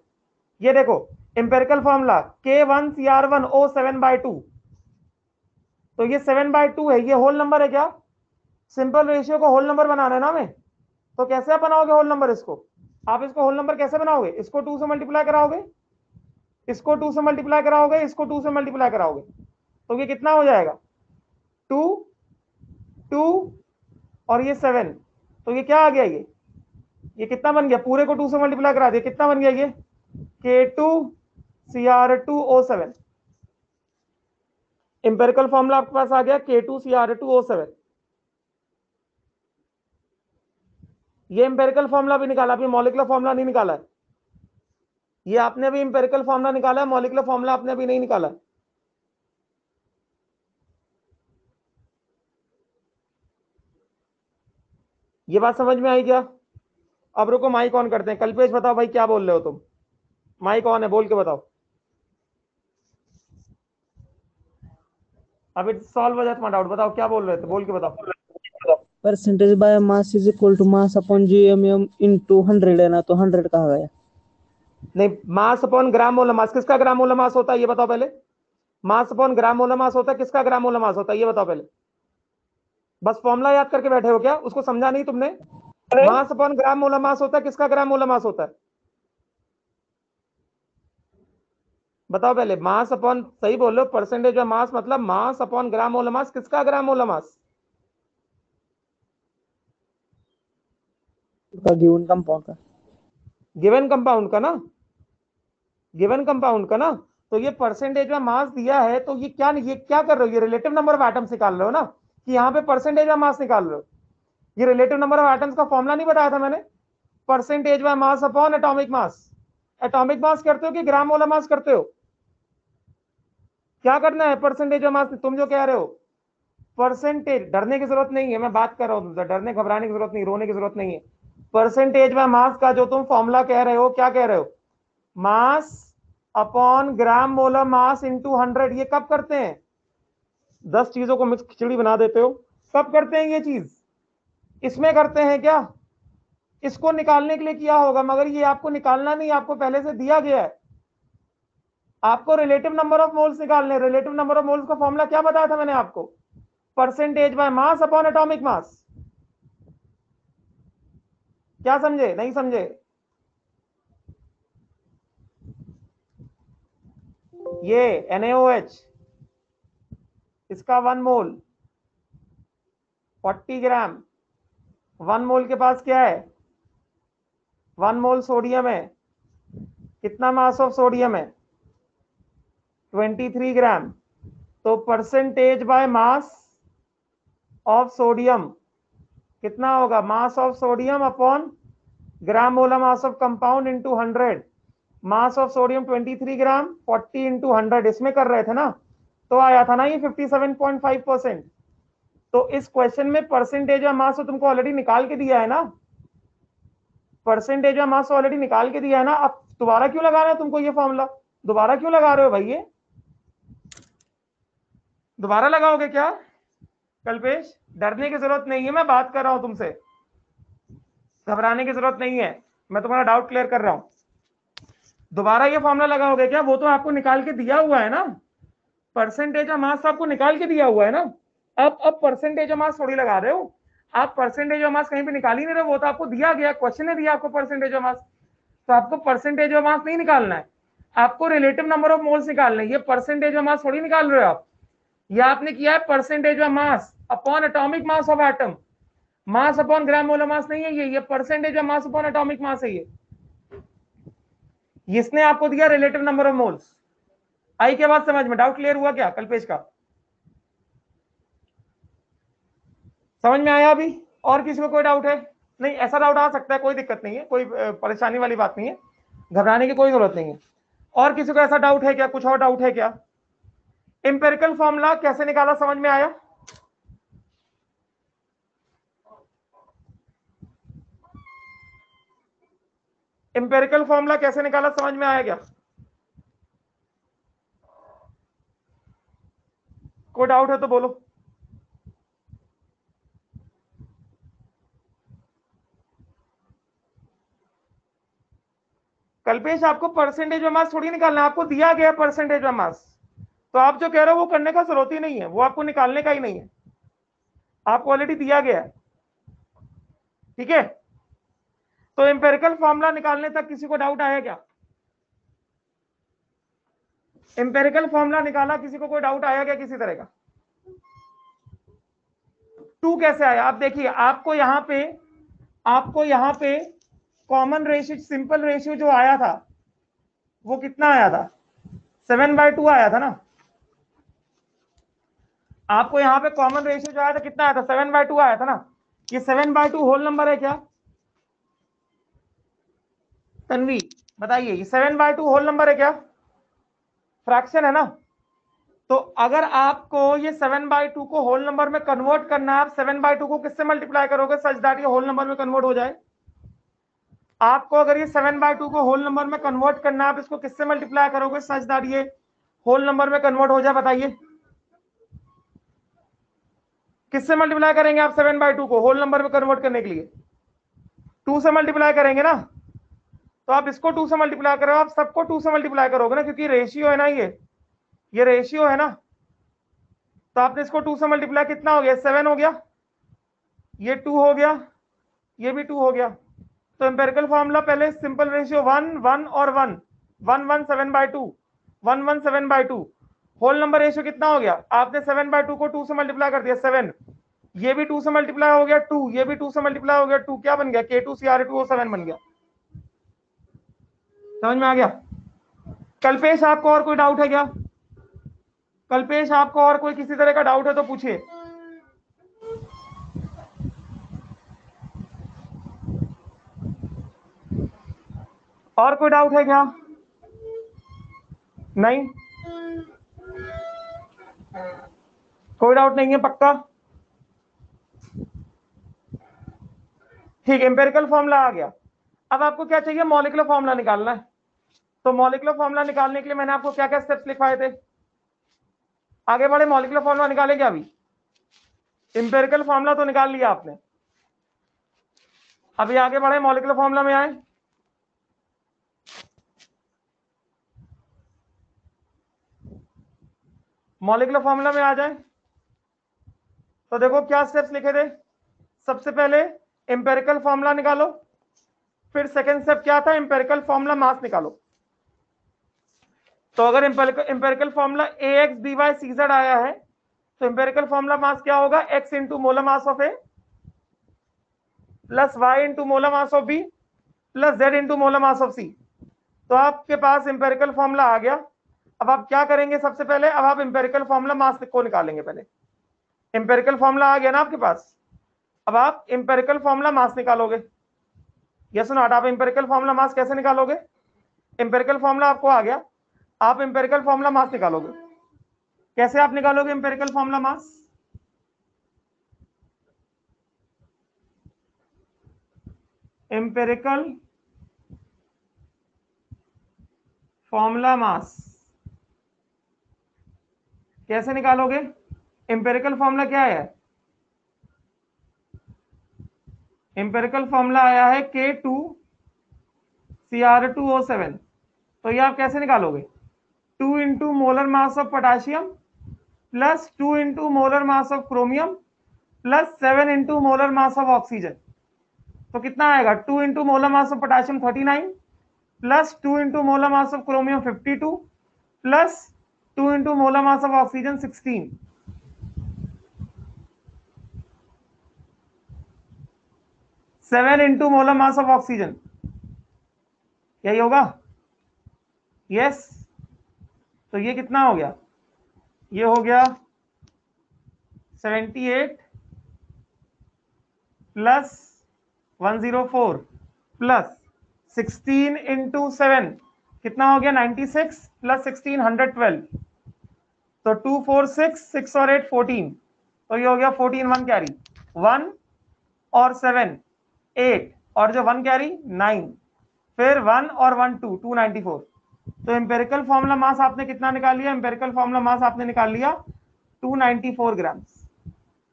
ये देखो एम्पेरिकल फॉर्मूला K1Cr1O7/2। तो ये 7/2 है, ये होल नंबर है क्या? सिंपल रेशियो को होल नंबर बनाना है ना हमें। तो कैसे आप बनाओगे होल नंबर? इसको आप इसको होल नंबर कैसे बनाओगे? इसको 2 से मल्टीप्लाई कराओगे, इसको 2 से मल्टीप्लाई कराओगे, इसको 2 से मल्टीप्लाई कराओगे, तो ये कितना हो जाएगा? 2, 2 और ये 7। तो ये क्या आ गया? ये कितना बन गया? पूरे को 2 से मल्टीप्लाई करा दिया, कितना बन गया ये? K2Cr2O7। इंपेरिकल फॉर्मूला आपके पास आ गया K2Cr2O7। ये इंपेरिकल फॉर्मूला भी निकाला, अभी मॉलिक्यूलर फॉर्मूला नहीं निकाला है। ये आपने अभी इंपेरिकल फॉर्मूला निकाला है, मॉलिक्यूलर फॉर्मूला आपने अभी नहीं निकाला। ये बात समझ में आई क्या? अब रुको माइक ऑन करते हैं। कल्पेश बताओ भाई, क्या बोल रहे हो तुम? माइक ऑन है, बोल के बताओ। अभी सॉल्व हो जाए तुम्हारा डाउट, बताओ क्या बोल रहे थे, बोल के बताओ। Percentage by mass is equal to mass upon GMM into 100 है ना, तो 100 कहा गया। नहीं, मास अपॉन ग्राम मोलर मास, किसका ग्राम मोलर मास होता है ये बताओ पहले। मास अपॉन ग्राम मोलर मास होता है, किसका ग्राम मोलर मास होता है ये बताओ पहले। बस फॉर्मूला याद करके बैठे हो क्या? उसको समझा नहीं तुमने? मास अपॉन ग्राम मोलर मास होता है, किसका ग्राम मोलर मास होता है बताओ पहले। मास अपॉन, सही बोलो, परसेंटेज ऑफ मास मतलब मास अपॉन ग्राम मोलर मास, किसका ग्राम मोलर मास? का गिवन कंपाउंड का। गिवन कंपाउंड का ना, गिवन कंपाउंड का ना। तो ये परसेंटेज में मास दिया है, तो ये क्या कर रहे हो? ये रिलेटिव नंबर ऑफ एटम्स निकाल रहे हो ना, कि यहाँ पे परसेंटेज में मास निकाल रहे हो। ये रिलेटिव नंबर ऑफ एटम्स का फॉर्मूला नहीं बताया था मैंने? Percentage by mass upon atomic mass. Atomic mass करते हो कि ग्राम मोलर मास करते हो? क्या करना है? Percentage of mass. तुम जो कह रहे हो परसेंटेज, डरने की जरूरत नहीं है, मैं बात कर रहा हूं तुमसे, डरने घबराने की जरूरत नहीं, रोने की जरूरत नहीं है। परसेंटेज बाय मास का जो तुम फॉर्मूला कह रहे हो, क्या कह रहे हो? Mass upon gram molar mass into 100। ये कब करते हैं? 10 चीजों को मिक्स खिचड़ी बना देते हो। कब करते हैं ये चीज? इसमें करते हैं क्या, इसको निकालने के लिए किया होगा, मगर ये आपको निकालना नहीं, आपको पहले से दिया गया है। आपको रिलेटिव नंबर ऑफ मोल्स निकालने। रिलेटिव नंबर ऑफ मोल्स का फॉर्मूला क्या बताया था मैंने आपको, percentage by mass upon atomic mass. क्या समझे, नहीं समझे? ये NaOH, इसका 1 मोल 40 ग्राम। 1 मोल के पास क्या है, 1 मोल सोडियम है। कितना मास ऑफ सोडियम है, 23 ग्राम। तो percentage by mass of sodium कितना होगा, mass of sodium upon gram molar mass of compound into 100। Mass of sodium 23 gram, 40 into 100, इसमें कर रहे थे ना, तो आया था ना ये 57.5%। तो इस क्वेश्चन में परसेंटेज ऑफ मास तो तुमको ऑलरेडी निकाल के दिया है ना, परसेंटेज ऑफ मास ऑलरेडी निकाल के दिया है ना। अब दोबारा क्यों लगा रहे हो तुमको ये फॉर्मूला, दोबारा क्यों लगा रहे हो भाई, ये दोबारा लगाओगे क्या कल्पेश? डरने की जरूरत नहीं है, मैं बात कर रहा हूं तुमसे, घबराने की जरूरत नहीं है, मैं तुम्हारा डाउट क्लियर कर रहा हूं। दोबारा ये फॉर्मूला लगाओगे क्या, वो तो आपको निकाल के दिया हुआ है ना, परसेंटेज ऑफ मास आपको निकाल के दिया हुआ है ना। अब परसेंटेज ऑफ मास थोड़ी लगा रहे हो आप, परसेंटेज ऑफ मास कहीं पे निकाल ही नहीं रहे, वो तो आपको दिया गया, क्वेश्चन ने दिया आपको परसेंटेज ऑफ मास। तो आपको परसेंटेज ऑफ मास नहीं निकालना है, आपको रिलेटिव नंबर ऑफ मोल्स निकालने। ये परसेंटेज ऑफ मास थोड़ी निकाल रहे हो आप, ये आपने किया है percentage of mass upon atomic mass of atom. Mass upon gram molar मास नहीं है ये percentage of mass upon atomic mass है ये। इसने आपको दिया रिलेटिव नंबर ऑफ मोल्स। आई के बाद समझ में, डाउट क्लियर हुआ क्या कल्पेश का, समझ में आया अभी? और किसी को कोई डाउट है? नहीं, ऐसा डाउट आ सकता है, कोई दिक्कत नहीं है, कोई परेशानी वाली बात नहीं है, घबराने की कोई जरूरत नहीं है। और किसी को ऐसा डाउट है क्या, कुछ और डाउट है क्या? इंपेरिकल फॉर्मूला कैसे निकाला, समझ में आया? इंपेरिकल फॉर्मूला कैसे निकाला, समझ में आया क्या? कोई डाउट है तो बोलो। कल्पेश आपको परसेंटेज ऑफ मास थोड़ी निकालना है, आपको दिया गया परसेंटेज ऑफ मास, तो आप जो कह रहे हो वो करने का जरूरत ही नहीं है, वो आपको निकालने का ही नहीं है, आपको ऑलरेडी दिया गया है। ठीक है, तो एम्पेरिकल फॉर्मूला निकालने तक किसी को डाउट आया क्या? एम्पेरिकल फॉर्मूला निकाला, किसी को कोई डाउट आया क्या किसी तरह का? 2 कैसे आया, आप देखिए, आपको यहां पे कॉमन रेशियो, सिंपल रेशियो जो आया था वो कितना आया था, 7/2 आया था ना। आपको यहाँ पे कॉमन रेशियो जो आया था कितना आया था, 7/2 आया था ना। ये 7/2 होल नंबर है क्या तन्वी, बताइए, ये 7/2 होल नंबर है क्या, फ्रैक्शन है ना। तो अगर आपको ये 7/2 को होल नंबर में कन्वर्ट करना है, आप 7/2 को किससे मल्टीप्लाई करोगे सच दैट ये होल नंबर में कन्वर्ट हो जाए? आपको अगर ये 7/2 को होल नंबर में कन्वर्ट करना है, आप इसको किससे मल्टीप्लाई करोगे सच दैट ये होल नंबर में कन्वर्ट हो जाए, बताइए किससे मल्टीप्लाई करेंगे आप 7/2 को होल नंबर में कन्वर्ट करने के लिए? 2 से मल्टीप्लाई करेंगे ना। तो आप इसको 2 से मल्टीप्लाई करो, आप सबको 2 से मल्टीप्लाई करोगे ना, क्योंकि रेशियो है ना, ये रेशियो है ना। तो आपने इसको 2 से मल्टीप्लाई, कितना हो गया, 7 हो गया, ये 2 हो गया, ये भी 2 हो गया। तो एम्पेरिकल फॉर्मूला पहले सिंपल रेशियो 1 1 और 1 1 1 7/2 1 1 7/2। होल नंबर रेशियो कितना हो गया, आपने 7/2 को 2 से मल्टीप्लाई कर दिया 7, ये भी 2 से मल्टीप्लाई हो गया 2, ये भी 2 से मल्टीप्लाई हो गया 2, क्या बन गया, K2CR2O7 बन गया। समझ में आ गया? कल्पेश आपको और कोई डाउट है क्या? कल्पेश आपको और कोई किसी तरह का डाउट है तो पूछिए। और कोई डाउट है क्या? नहीं, कोई डाउट नहीं है, पक्का? ठीक, एम्पेरिकल फॉर्मूला आ गया। अब आपको क्या चाहिए, मॉलिक्यूलर फॉर्मूला निकालना है। तो मॉलिक्यूलर फॉर्मूला निकालने के लिए मैंने आपको क्या क्या स्टेप्स लिखवाए थे, आगे बढ़े, मॉलिक्यूलर फॉर्मूला निकाले क्या? अभी एम्पेरिकल फॉर्मूला तो निकाल लिया आपने, अभी आगे बढ़े, मॉलिक्यूलर फॉर्मूला में आए। मॉलिक्यूलर फॉर्मूला में आ जाए तो देखो क्या स्टेप्स लिखे थे। सबसे पहले एम्पेरिकल फॉर्मूला निकालो, फिर सेकंड स्टेप क्या था, एम्पेरिकल फॉर्मूला मास निकालो। तो अगर एम्पेरिकल फॉर्मूला AX/BY/CZ आया है तो एम्पेरिकल फॉर्मूला मास क्या होगा, X into molar mass of A plus Y into molar mass of B plus Z into molar mass of C। तो आपके पास एम्पेरिकल फॉर्मूला आ गया। अब आप क्या करेंगे, सबसे पहले अब आप एम्पेरिकल फॉर्मूला मास को निकालेंगे। पहले एम्पेरिकल फॉर्मूला आ गया ना आपके पास, अब आप एम्पेरिकल फॉर्मूला मास निकालोगे। यस नॉट, आप एम्पेरिकल फॉर्मूला मास कैसे निकालोगे, एम्पेरिकल फॉर्मूला आपको आ गया, आप एम्पेरिकल फॉर्मूला मास निकालोगे। कैसे आप निकालोगे एम्पेरिकल फॉर्मूला मास, एम्पेरिकल फॉर्मूला मास कैसे निकालोगे। एम्पेरिकल फॉर्मूला क्या है, एम्पेरिकल फॉर्मूला आया है K2Cr2O7। तो ये आप कैसे निकालोगे, 2 into molar mass of potassium plus 2 into molar mass of chromium plus 7 into molar mass of oxygen. तो कितना आएगा, 2 into molar mass of potassium 39 plus 2 into molar mass of chromium 52 plus 2 into molar mass of oxygen 16। 7 into molar mass of oxygen, यही होगा। यस, तो ये कितना हो गया, ये हो गया 78 प्लस 104 प्लस 16 इंटू 7 कितना हो गया, 96 प्लस 16 112। तो 2 4 6 और 8 14। तो ये हो गया 14 1 कैरी 1 और 7 8 और जो 1 कैरी 9, फिर 1 और 1 2 294। तो एम्पेरिकल फॉर्मूला मास आपने कितना निकाल लिया, एम्पेरिकल फॉर्मूला मास आपने निकाल लिया 294 ग्राम।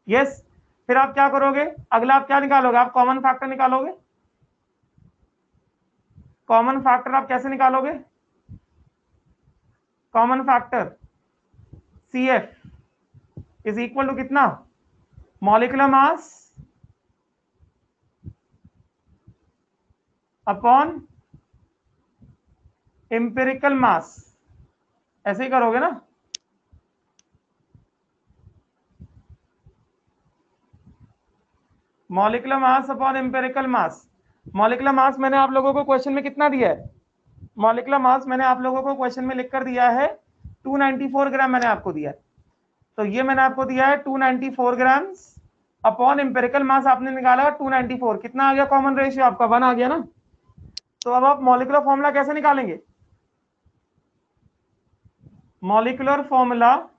यस, फिर आप क्या करोगे, अगला आप क्या निकालोगे, आप कॉमन फैक्टर निकालोगे। कॉमन फैक्टर आप कैसे निकालोगे, common factor CF is equal to कितना, molecular mass upon empirical mass, ऐसे ही करोगे ना। Molecular mass upon empirical mass, molecular mass मैंने आप लोगों को क्वेश्चन में कितना दिया है, मॉलिक्यूलर मास मैंने आप लोगों को क्वेश्चन में लिखकर दिया है 294 ग्राम मैंने आपको दिया है। तो ये मैंने आपको दिया है 294 ग्राम अपॉन एम्पिरिकल मास आपने निकाला 294, कितना आ गया, कॉमन रेशियो आपका 1 आ गया ना। तो अब आप मॉलिक्यूलर फॉर्मूला कैसे निकालेंगे, molecular formula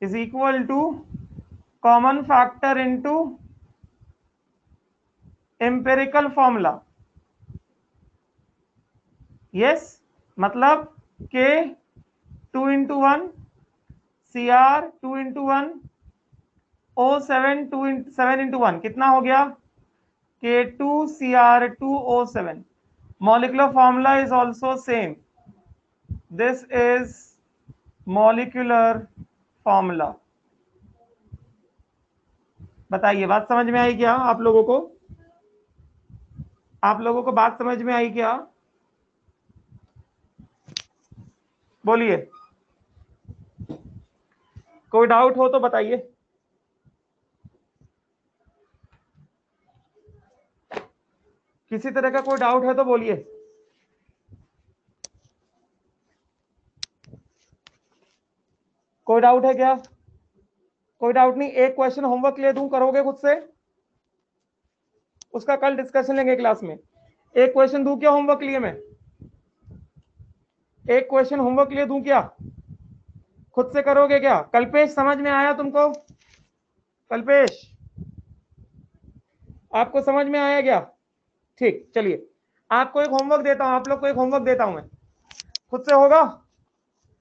is equal to common factor into empirical formula. Yes, मतलब K 2 into 1 CR 2 into 1 O7 7 into 1 कितना हो गया, K2Cr2O7। molecular formula is also same, this is molecular formula। बताइए बात समझ में आई क्या आप लोगों को, आप लोगों को बात समझ में आई क्या, बोलिए, कोई डाउट हो तो बताइए। किसी तरह का कोई डाउट है तो बोलिए। कोई डाउट है क्या, कोई डाउट नहीं, एक क्वेश्चन होमवर्क ले दूं, करोगे खुद से, उसका कल डिस्कशन लेंगे क्लास में। एक क्वेश्चन दूं क्या होमवर्क लिए, मैं एक क्वेश्चन होमवर्क लिए दूं क्या, खुद से करोगे क्या। कल्पेश समझ में आया तुमको, कल्पेश आपको समझ में आया क्या, ठीक, चलिए आपको एक होमवर्क देता हूं, आप लोग को एक होमवर्क देता हूं मैं, खुद से होगा,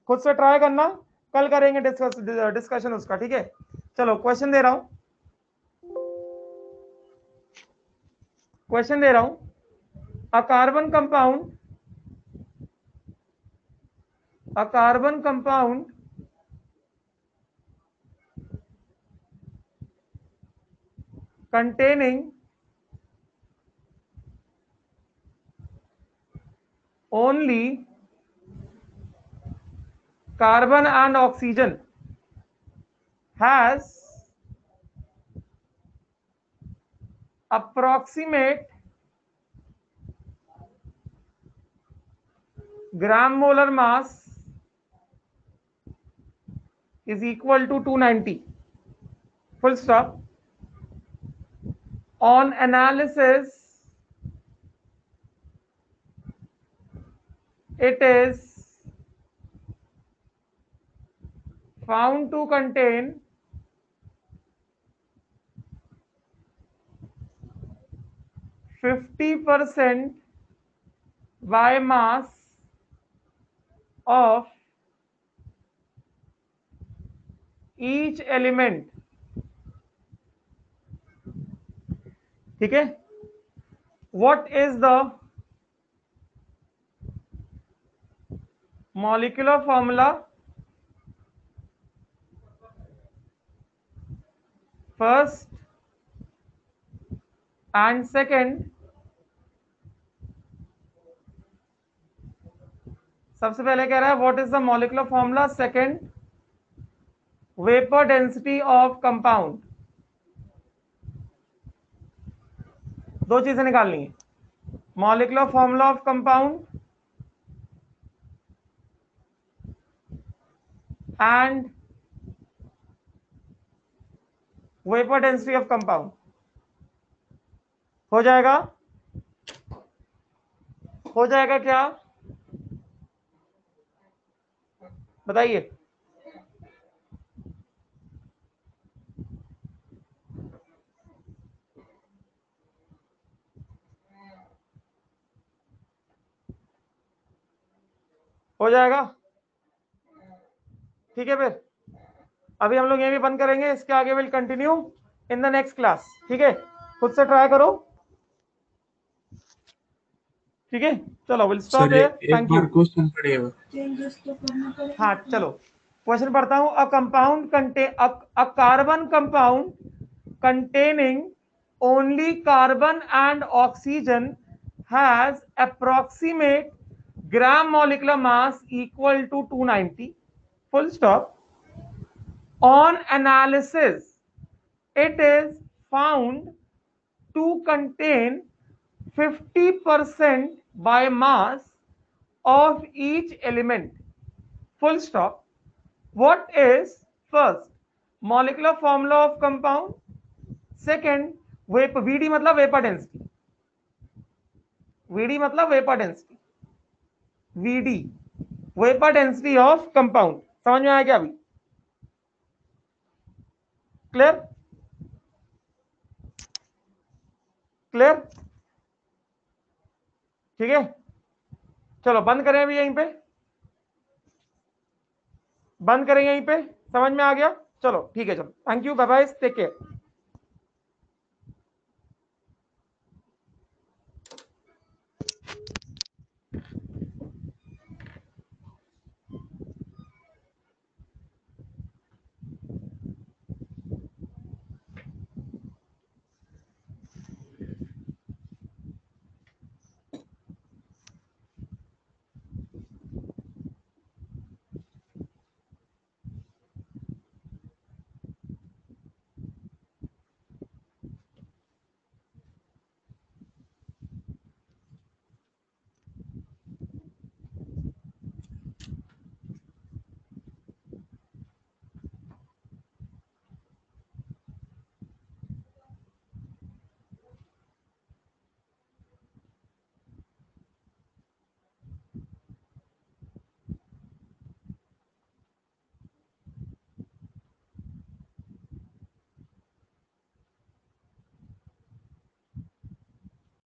खुद से ट्राई करना, कल करेंगे डिस्कशन उसका, ठीक है। चलो क्वेश्चन दे रहा हूं, क्वेश्चन दे रहा हूं, a carbon compound containing only carbon and oxygen has approximate gram molar mass is equal to 290, full stop. On analysis, it is found to contain 50% biomass of each element. ठीक है, what is the molecular formula? First and second, सबसे पहले कह रहा है what is the molecular formula, second vapour density of compound. दो चीजें निकालनी है, molecular formula of compound and vapour density of compound. हो जाएगा, हो जाएगा क्या, बताइए। हो जाएगा, ठीक है। फिर अभी हम लोग ये भी बंद करेंगे, इसके आगे will continue in the next class, ठीक है। खुद से ट्राई करो, ठीक है। चलो will stop here, thank you. Question पढ़िएगा। हाँ चलो क्वेश्चन पढ़ता हूं। A carbon compound containing only carbon and oxygen has approximate gram molecular mass equal to 290, full stop. On analysis, it is found to contain 50% biomass of each element, full stop. What is first molecular formula of compound, second VD मतलब वेपर डेंसिटी, वीडी मतलब vapour density, VD vapour density of compound. समझ में आया क्या अभी, क्लियर क्लियर, ठीक है। चलो बंद करें अभी, यहीं पे बंद करें, यहीं पे समझ में आ गया। चलो ठीक है, चलो thank you, bye bye, take care.